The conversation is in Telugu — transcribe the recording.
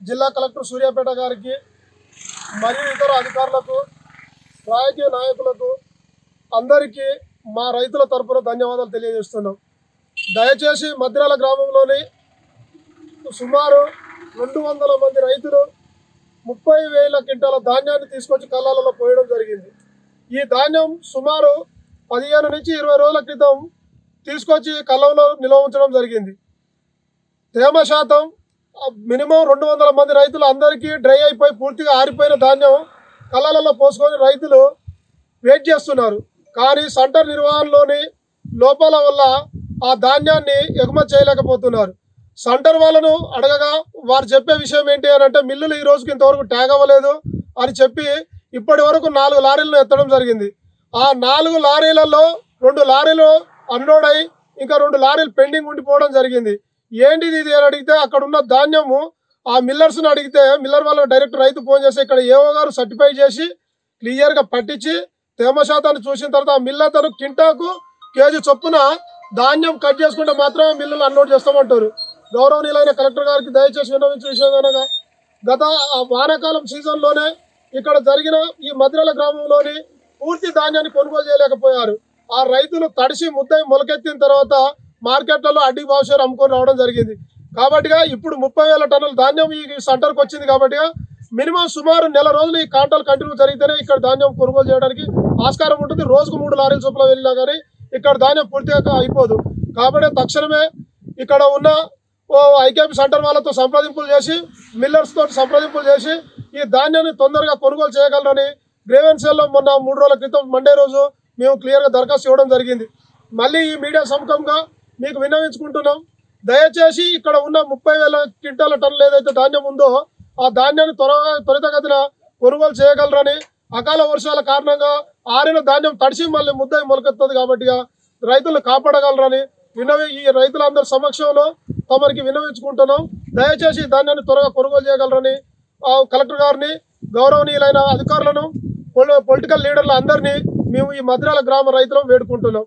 జిల్లా కలెక్టర్ సూర్యాపేట గారికి మరియు ఇతర అధికారులకు రాజకీయ నాయకులకు అందరికీ మా రైతుల తరపున ధన్యవాదాలు తెలియజేస్తున్నాం. దయచేసి మద్రాల గ్రామంలోని సుమారు 200 మంది రైతులు 30,000 క్వింటాల ధాన్యాన్ని తీసుకొచ్చి కళ్ళాలలో పోయడం జరిగింది. ఈ ధాన్యం సుమారు 15 నుంచి 20 రోజుల క్రితం తీసుకొచ్చి కళ్ళంలో నిల్వ ఉంచడం జరిగింది. తేమ శాతం మినిమం 200 మంది రైతులు అందరికీ డ్రై అయిపోయి పూర్తిగా ఆరిపోయిన ధాన్యం కళ్ళాలలో పోసుకొని రైతులు వెయిట్ చేస్తున్నారు. కానీ సెంటర్ నిర్వహణలోని లోపాల వల్ల ఆ ధాన్యాన్ని ఎగుమతి చేయలేకపోతున్నారు. సెంటర్ వాళ్ళను అడగగా వారు చెప్పే విషయం ఏంటి అని అంటే మిల్లులు ఈ రోజుకి ఇంతవరకు ట్యాగ్ అవ్వలేదు అని చెప్పి ఇప్పటి వరకు 4 లారీలను ఎత్తడం జరిగింది. ఆ 4 లారీలలో 2 లారీలు అన్లోడ్ అయి ఇంకా 2 లారీలు పెండింగ్ ఉండిపోవడం జరిగింది. ఏంటిది ఇది అని అడిగితే అక్కడ ఉన్న ధాన్యము ఆ మిల్లర్స్ని అడిగితే మిల్లర్ వాళ్ళ డైరెక్ట్ రైతు ఫోన్ చేసి ఇక్కడ ఏఓ గారు సర్టిఫై చేసి క్లియర్గా పట్టించి తేమ శాతాన్ని చూసిన తర్వాత ఆ మిల్ అతను కింటాకు కేజీ చొప్పున ధాన్యం కట్ చేసుకుంటే మాత్రమే మిల్లులు అన్లోడ్ చేస్తామంటారు. గౌరవనీయులైన కలెక్టర్ గారికి దయచేసి విన్నవించిన విషయం అనగా గత వానాకాలం సీజన్లోనే ఇక్కడ జరిగిన ఈ మద్రాల గ్రామంలోని పూర్తి ధాన్యాన్ని కొనుగోలు చేయలేకపోయారు. ఆ రైతులు తడిసి ముద్దై మొలకెత్తిన తర్వాత మార్కెట్లలో అడ్డి భాషలు అమ్ముకొని రావడం జరిగింది. కాబట్టిగా ఇప్పుడు 30,000 టన్నుల ధాన్యం ఈ సెంటర్కి వచ్చింది. కాబట్టిగా మినిమం సుమారు నెల రోజులు ఈ కాంటాలు కంటిన్యూ జరిగితేనే ఇక్కడ ధాన్యం కొనుగోలు చేయడానికి ఆస్కారం ఉంటుంది. రోజుకు 3 లారీల చొప్పున వెళ్ళినా కానీ ఇక్కడ ధాన్యం పూర్తిగా అయిపోదు. కాబట్టి తక్షణమే ఇక్కడ ఉన్న ఐకేపీ సెంటర్ వాళ్ళతో సంప్రదింపులు చేసి మిల్లర్స్ తోటి సంప్రదింపులు చేసి ఈ ధాన్యాన్ని తొందరగా కొనుగోలు చేయగలరని గ్రీవెన్సీల్లో మొన్న 3 రోజుల క్రితం మండే రోజు మేము క్లియర్గా దరఖాస్తు ఇవ్వడం జరిగింది. మళ్ళీ ఈ మీడియా సముఖంగా మీకు విన్నవించుకుంటున్నాం. దయచేసి ఇక్కడ ఉన్న 30,000 క్వింటాల టన్నులు ఏదైతే ధాన్యం ఉందో ఆ ధాన్యాన్ని త్వరితగతిన కొనుగోలు చేయగలరని, అకాల వర్షాల కారణంగా ఆరిన ధాన్యం తడిసి మళ్ళీ ముద్దై మొలకెత్తుంది కాబట్టి రైతులు కాపాడగలరని ఈ రైతులందరి సమక్షంలో తమరికి విన్నవించుకుంటున్నాం. దయచేసి ధాన్యాన్ని త్వరగా కొనుగోలు చేయగలరని కలెక్టర్ గారిని, గౌరవనీయులైన అధికారులను, పొలిటికల్ లీడర్లు అందరినీ మేము ఈ మద్రాల గ్రామ రైతులను వేడుకుంటున్నాం.